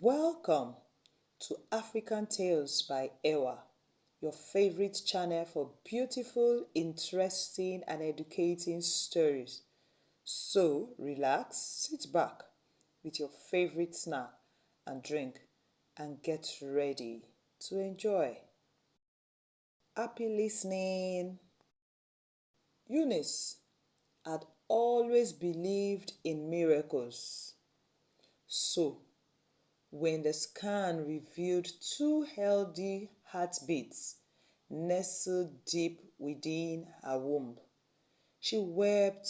Welcome to African Tales by Ewa, your favorite channel for beautiful, interesting, and educating stories. So relax, sit back with your favorite snack and drink, and get ready to enjoy. Happy listening. Eunice had always believed in miracles. So, when the scan revealed two healthy heartbeats nestled deep within her womb, she wept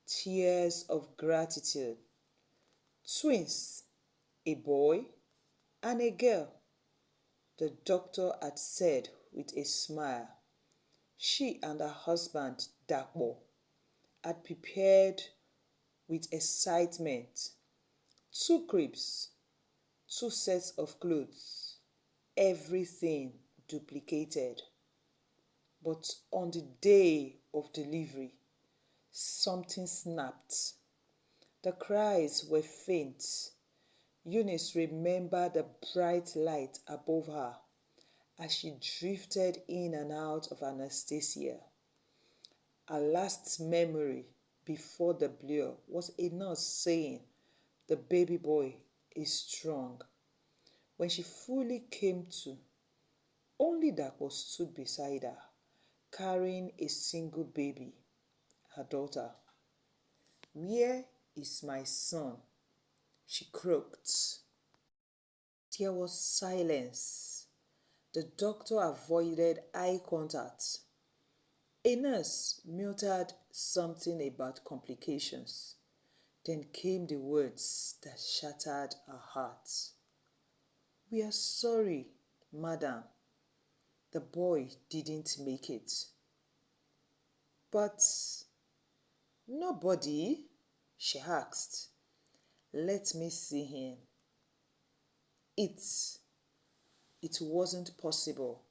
tears of gratitude. Twins, a boy and a girl, the doctor had said with a smile. She and her husband, Dakbo, had prepared with excitement. Two cribs, two sets of clothes, everything duplicated. But on the day of delivery, something snapped. The cries were faint. Eunice remembered the bright light above her as she drifted in and out of anesthesia. Her last memory before the blur was a nurse saying, "The baby boy is strong." When she fully came to, only Dakwa stood beside her, carrying a single baby, her daughter. "Where is my son?" she croaked. There was silence. The doctor avoided eye contact. A nurse muttered something about complications. Then came the words that shattered her heart. "We are sorry, madam. The boy didn't make it." "But nobody?" she asked. "Let me see him." It wasn't possible.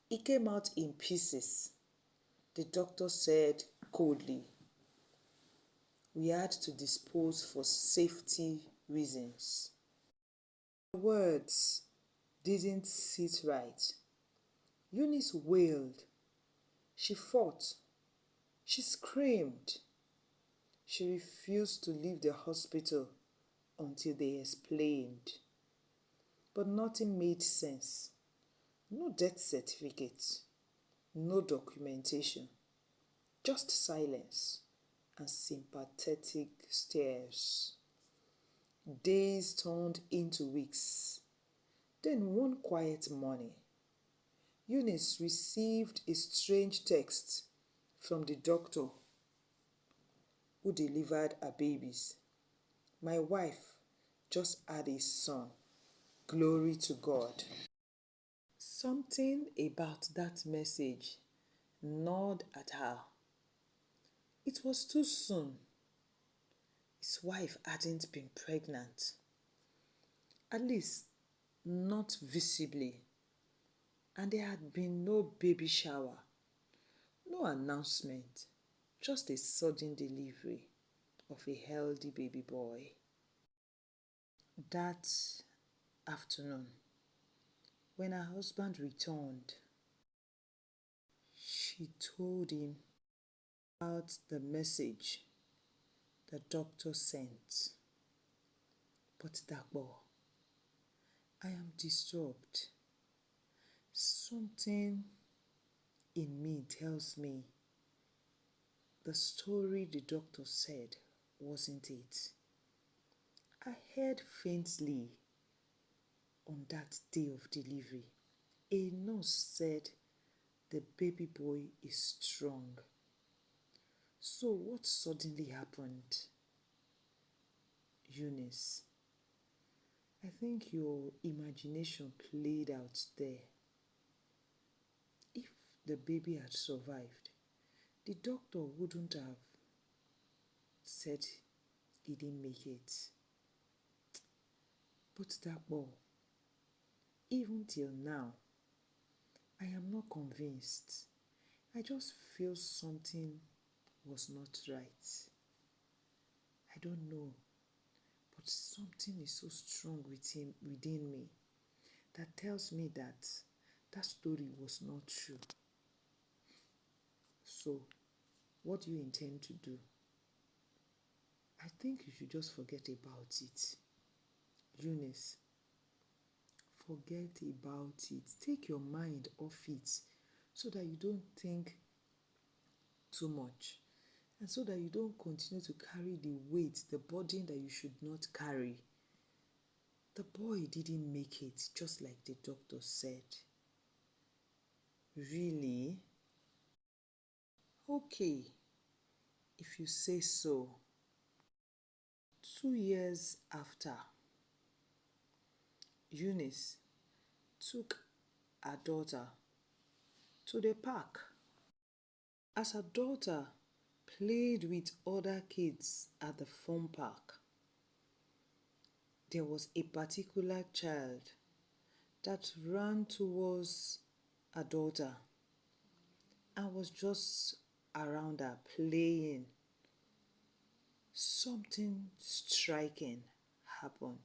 He came out in pieces, the doctor said coldly. "We had to dispose for safety reasons." The words didn't sit right. Eunice wailed. She fought. She screamed. She refused to leave the hospital until they explained. But nothing made sense. No death certificate, no documentation, just silence and sympathetic stares. Days turned into weeks. Then one quiet morning, Eunice received a strange text from the doctor who delivered her babies. "My wife just had a son. Glory to God." Something about that message gnawed at her. It was too soon. His wife hadn't been pregnant. At least, not visibly. And there had been no baby shower, no announcement, just a sudden delivery of a healthy baby boy. That afternoon, when her husband returned, she told him about the message the doctor sent. "But Dakbo, I am disturbed. Something in me tells me the story the doctor said wasn't it. I heard faintly on that day of delivery, a nurse said the baby boy is strong. So what suddenly happened?" "Eunice, I think your imagination played out there. If the baby had survived, the doctor wouldn't have said he didn't make it. But Dakbo, even till now, I am not convinced. I just feel something was not right. I don't know, But something is so strong within me that tells me that that story was not true. So, what do you intend to do? I think you should just forget about it. Eunice, forget about it. Take your mind off it so that you don't think too much and so that you don't continue to carry the weight, the burden that you should not carry. The boy didn't make it, just like the doctor said. Really? Okay, if you say so. 2 years after, Eunice took her daughter to the park. As her daughter played with other kids at the fun park, there was a particular child that ran towards her daughter and was just around her playing. Something striking happened.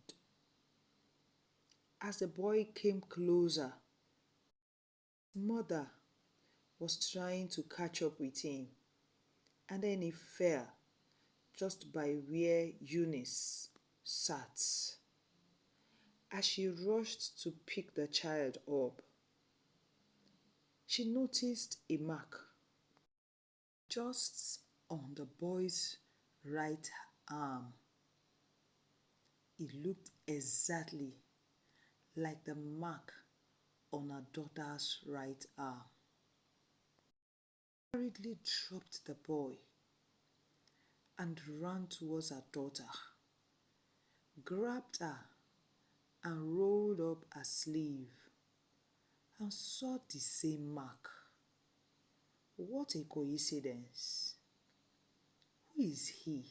As the boy came closer, his mother was trying to catch up with him, and then he fell just by where Eunice sat. As she rushed to pick the child up, she noticed a mark just on the boy's right arm. It looked exactly like the mark on her daughter's right arm. She hurriedly dropped the boy and ran towards her daughter, grabbed her and rolled up her sleeve and saw the same mark. What a coincidence! Who is he?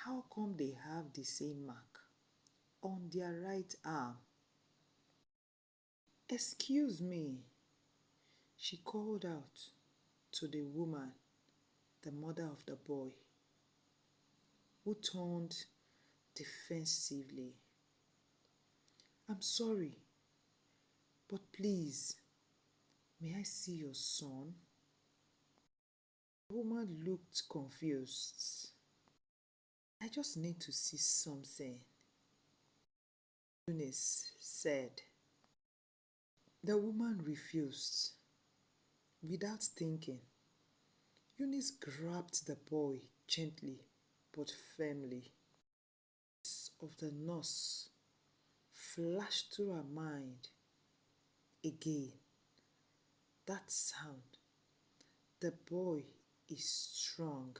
How come they have the same mark on their right arm? Excuse me, she called out to the woman, the mother of the boy, who turned defensively. I'm sorry, but please, may I see your son? The woman looked confused. I just need to see something, Eunice said. The woman refused. Without thinking, Eunice grabbed the boy gently but firmly. The voice of the nurse flashed through her mind again. That sound. The boy is strong.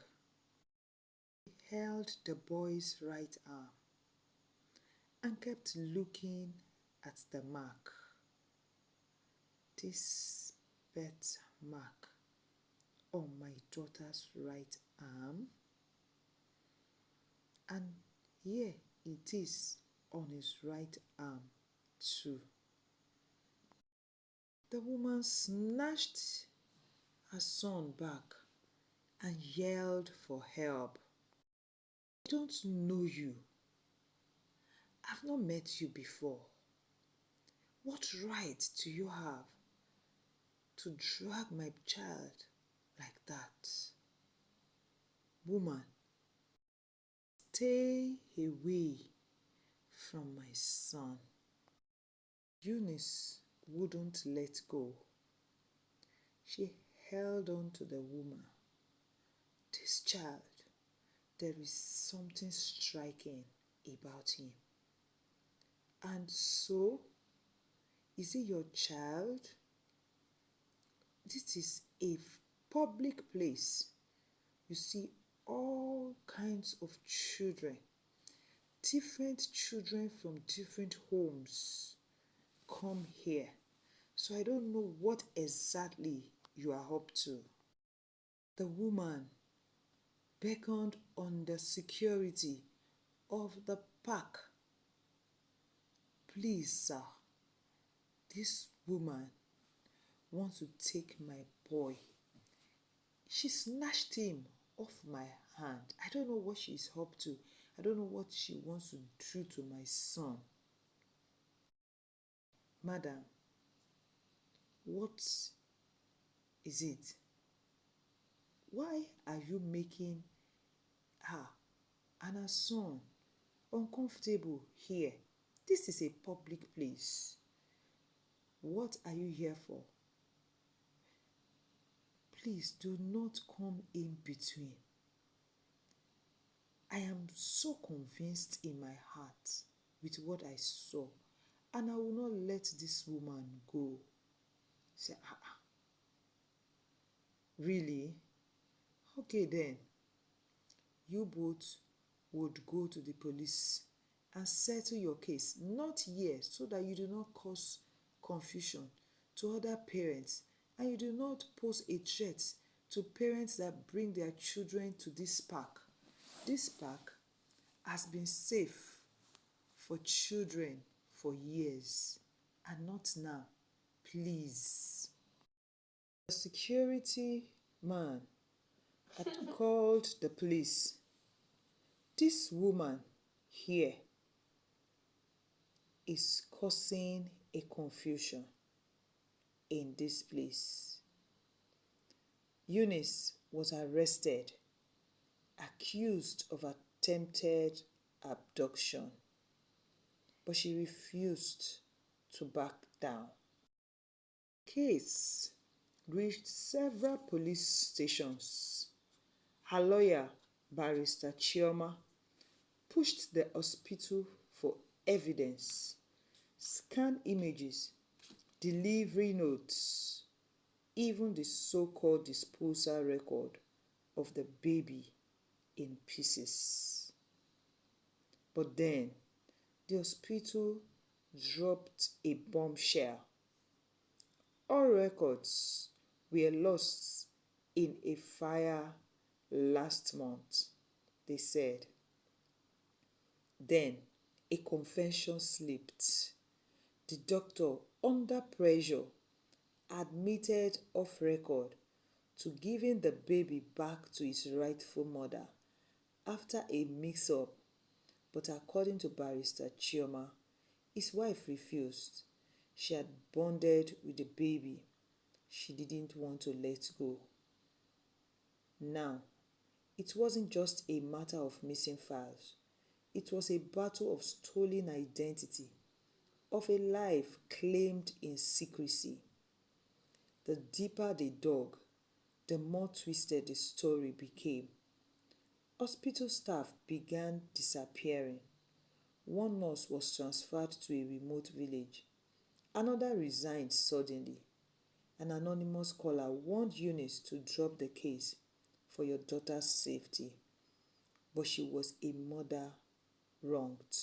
He held the boy's right arm and kept looking at the mark. This birthmark on my daughter's right arm, and here it is on his right arm too. The woman snatched her son back and yelled for help. I don't know you. I've not met you before. What right do you have to drag my child like that? Woman, stay away from my son. Eunice wouldn't let go. She held on to the woman. This child, there is something striking about him. And so, is he your child? This is a public place. You see all kinds of children, different children from different homes come here. So I don't know what exactly you are up to. The woman beckoned on the security of the park. Please, sir, this woman wants to take my boy. She snatched him off my hand. I don't know what she's up to. I don't know what she wants to do to my son. Madam, what is it? Why are you making her and her son uncomfortable here? This is a public place. What are you here for? Please do not come in between. I am so convinced in my heart with what I saw, and I will not let this woman go. Say, really? Okay then. You both would go to the police and settle your case, not here, so that you do not cause confusion to other parents and you do not pose a threat to parents that bring their children to this park. This park has been safe for children for years and not now. Please. The security man had called the police. This woman here is causing a confusion in this place. Eunice was arrested, accused of attempted abduction, but she refused to back down. Case reached several police stations. Her lawyer, Barrister Chioma, pushed the hospital for evidence, scanned images, delivery notes, even the so-called disposal record of the baby in pieces. But then the hospital dropped a bombshell. All records were lost in a fire last month, they said. Then a confession slipped. The doctor, under pressure, admitted off record to giving the baby back to its rightful mother after a mix-up, but according to Barrister Chioma, his wife refused. She had bonded with the baby. She didn't want to let go. Now, it wasn't just a matter of missing files. It was a battle of stolen identity, of a life claimed in secrecy. The deeper they dug, the more twisted the story became. Hospital staff began disappearing. One nurse was transferred to a remote village. Another resigned suddenly. An anonymous caller warned Eunice to drop the case for your daughter's safety. But she was a mother wronged.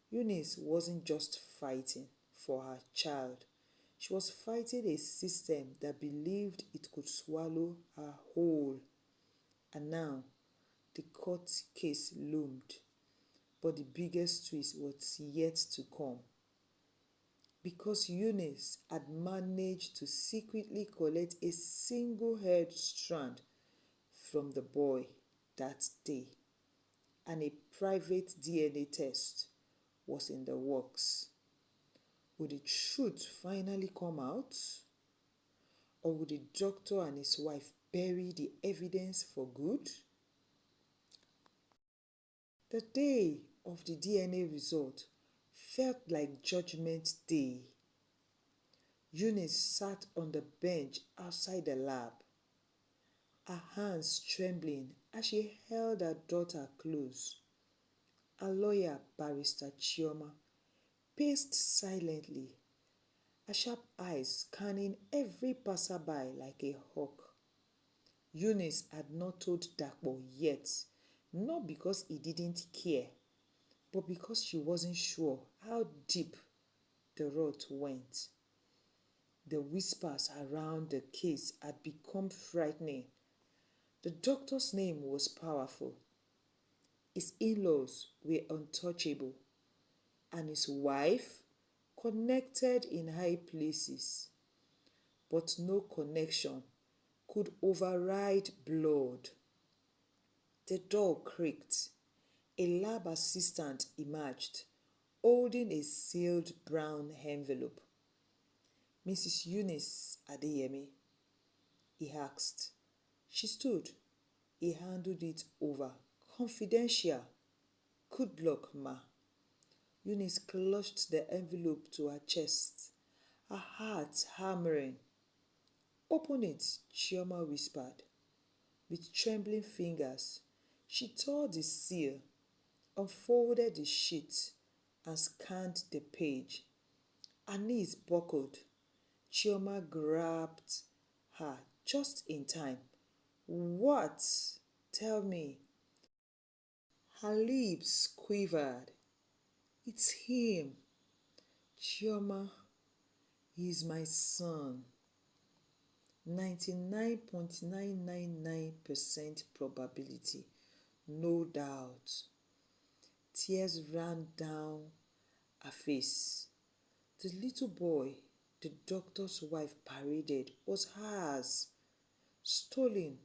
Eunice wasn't just fighting for her child. She was fighting a system that believed it could swallow her whole. And now, the court case loomed. But the biggest twist was yet to come. Because Eunice had managed to secretly collect a single hair strand from the boy that day, and a private DNA test was in the works. Would the truth finally come out? Or would the doctor and his wife bury the evidence for good? The day of the DNA result felt like Judgment Day. Eunice sat on the bench outside the lab, her hands trembling as she held her daughter close. Her lawyer, Barrister Chioma, paced silently, her sharp eyes scanning every passerby like a hawk. Eunice had not told Dapo yet, not because he didn't care, but because she wasn't sure how deep the rot went. The whispers around the case had become frightening. The doctor's name was powerful. His in-laws were untouchable, and his wife connected in high places. But no connection could override blood. The door creaked, A lab assistant emerged, holding a sealed brown envelope. Mrs. Eunice Adeyemi, he asked. She stood. He handed it over. Confidential. Good luck, ma. Eunice clutched the envelope to her chest, her heart hammering. Open it, Chioma whispered. With trembling fingers, she tore the seal, unfolded the sheet, and scanned the page. Her knees buckled. Chioma grabbed her just in time. What? Tell me. Her lips quivered. It's him. Chioma, he's my son. 99.999% probability. No doubt. Tears ran down her face. The little boy the doctor's wife paraded was hers. Stolen,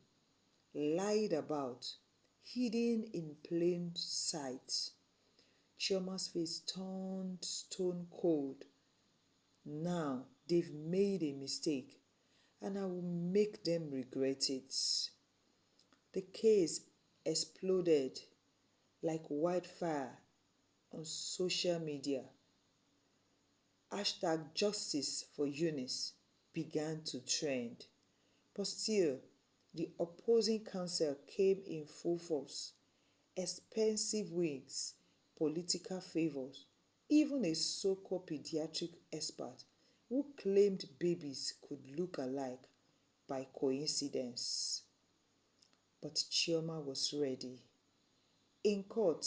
lied about, hidden in plain sight. Chioma's face turned stone cold. Now they've made a mistake, and I will make them regret it. The case exploded like wildfire on social media. Hashtag justice for Eunice began to trend. But still, the opposing counsel came in full force. Expensive wigs, political favors, even a so-called pediatric expert who claimed babies could look alike by coincidence. But Chioma was ready. In court,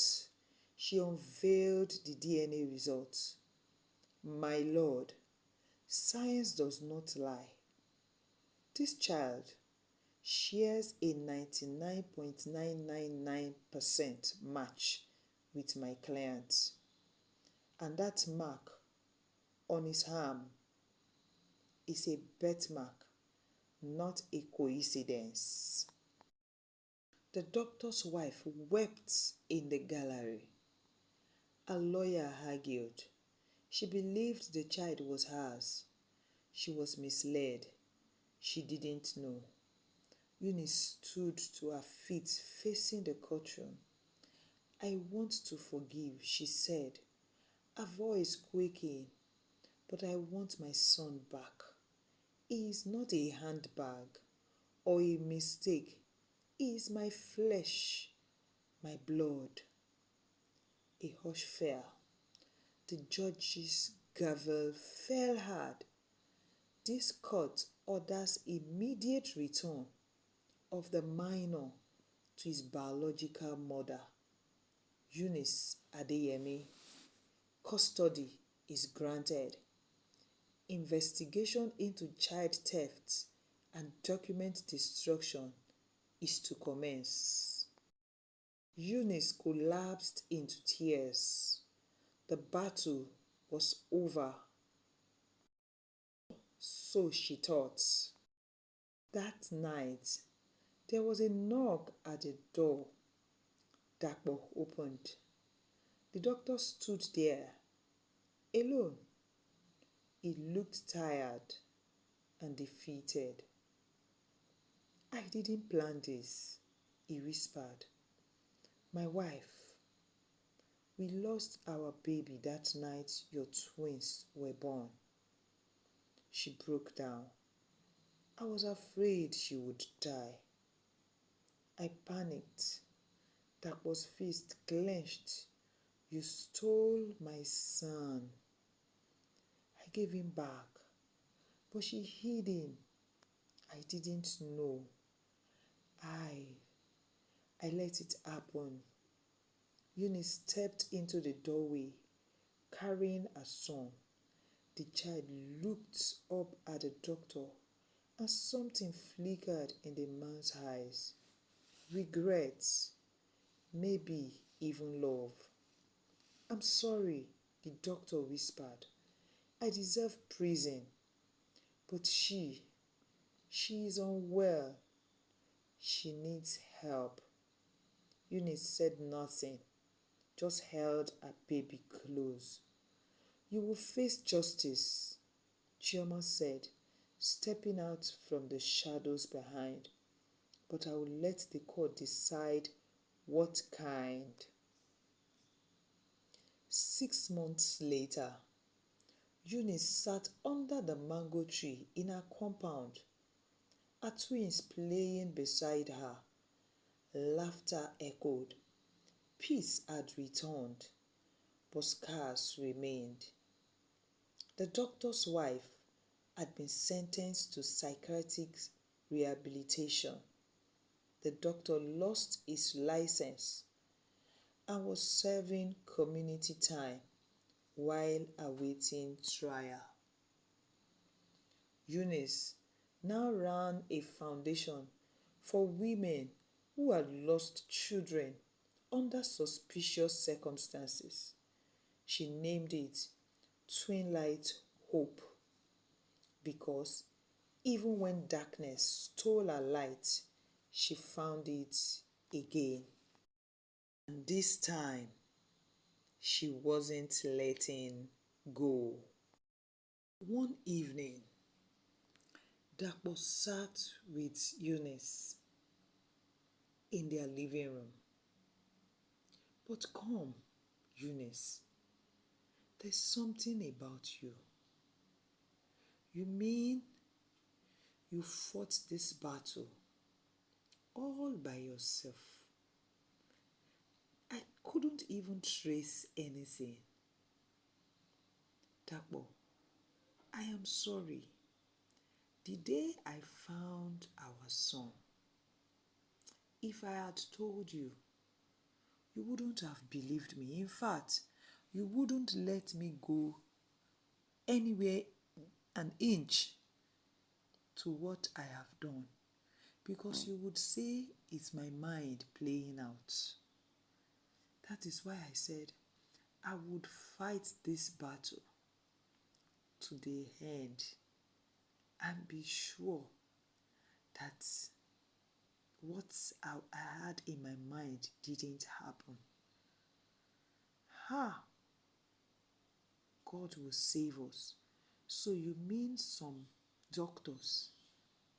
she unveiled the DNA results. My lord, science does not lie. This child shares a 99.999% match with my client. And that mark on his arm is a birthmark, not a coincidence. The doctor's wife wept in the gallery. A lawyer argued. She believed the child was hers. She was misled. She didn't know. Eunice stood to her feet facing the courtroom. I want to forgive, she said, her voice quaking, but I want my son back. He is not a handbag or a mistake. He is my flesh, my blood. A hush fell. The judge's gavel fell hard. This court orders immediate return of the minor to his biological mother, Eunice Adeyemi. Custody is granted. Investigation into child theft and document destruction is to commence. Eunice collapsed into tears. The battle was over. So she thought. That night, there was a knock at the door. Dakpo opened. The doctor stood there, alone. He looked tired and defeated. I didn't plan this, he whispered. My wife, we lost our baby that night your twins were born. She broke down. I was afraid she would die. I panicked. Dakpo's fist clenched. You stole my son. I gave him back, but she hid him. I didn't know. I let it happen. Eunice stepped into the doorway, carrying a son. The child looked up at the doctor, and something flickered in the man's eyes. Regret, maybe even love. I'm sorry, the doctor whispered. I deserve prison. But she is unwell. She needs help. Eunice said nothing. just held her baby close. You will face justice, Chioma said, stepping out from the shadows behind. But I will let the court decide what kind. 6 months later, Eunice sat under the mango tree in her compound, her twins playing beside her. Laughter echoed. Peace had returned, but scars remained. The doctor's wife had been sentenced to psychiatric rehabilitation. The doctor lost his license and was serving community time while awaiting trial. Eunice now ran a foundation for women who had lost children under suspicious circumstances. She named it Twinlight Hope because even when darkness stole her light, she found it again. And this time, she wasn't letting go. One evening, Dapo sat with Eunice in their living room. But come, Eunice, there's something about you. You mean you fought this battle all by yourself? I couldn't even trace anything. Dapo, I am sorry. The day I found our son, if I had told you, you wouldn't have believed me. In fact, you wouldn't let me go anywhere an inch to what I have done because you would say it's my mind playing out. That is why I said I would fight this battle to the end and be sure that what I had in my mind didn't happen. God will save us. So you mean some doctors,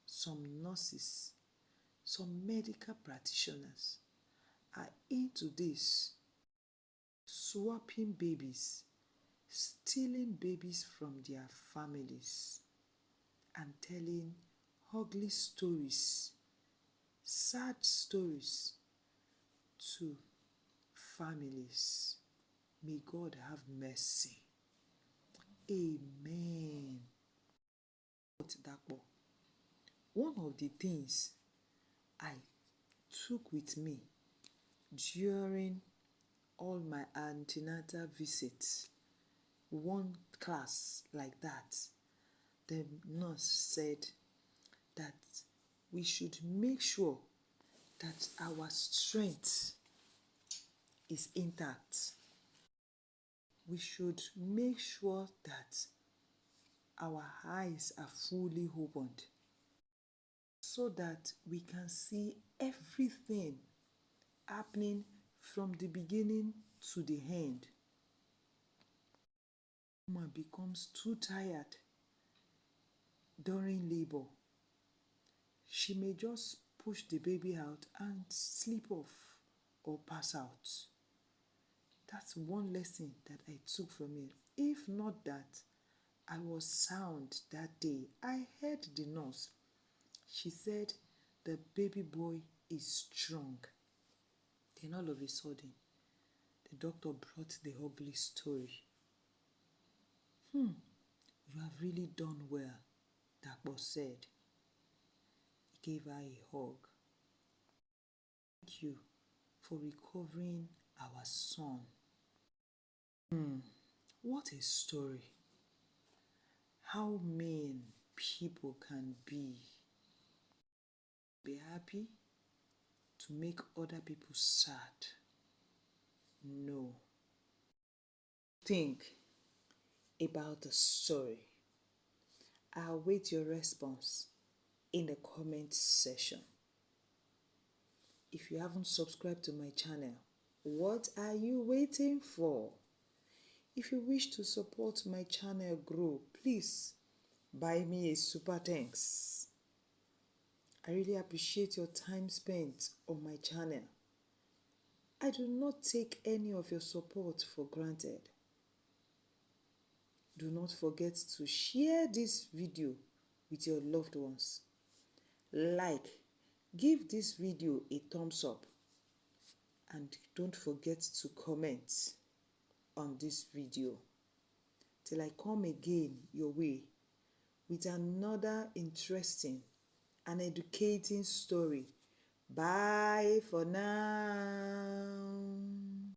some nurses, some medical practitioners are into this, swapping babies, stealing babies from their families, and telling ugly stories, sad stories to families. May God have mercy. Amen. But one of the things I took with me during all my antenatal visits, one class like that, the nurse said that we should make sure that our strength is intact. We should make sure that our eyes are fully opened so that we can see everything happening from the beginning to the end. Woman becomes too tired during labor. She may just push the baby out and sleep off or pass out. That's one lesson that I took from it. If not that, I was sound that day. I heard the nurse. She said the baby boy is strong. Then all of a sudden, the doctor brought the ugly story. You have really done well, Dapo said. He gave her a hug. Thank you for recovering our son. What a story. How mean people can be. Be happy to make other people sad. No. Think about the story. I'll await your response in the comment section. If you haven't subscribed to my channel, What are you waiting for? If you wish to support my channel grow, please buy me a super thanks. I really appreciate your time spent on my channel. I do not take any of your support for granted. Do not forget to share this video with your loved ones. Like, give this video a thumbs up, and don't forget to comment on this video. Till I come again your way with another interesting and educating story. Bye for now.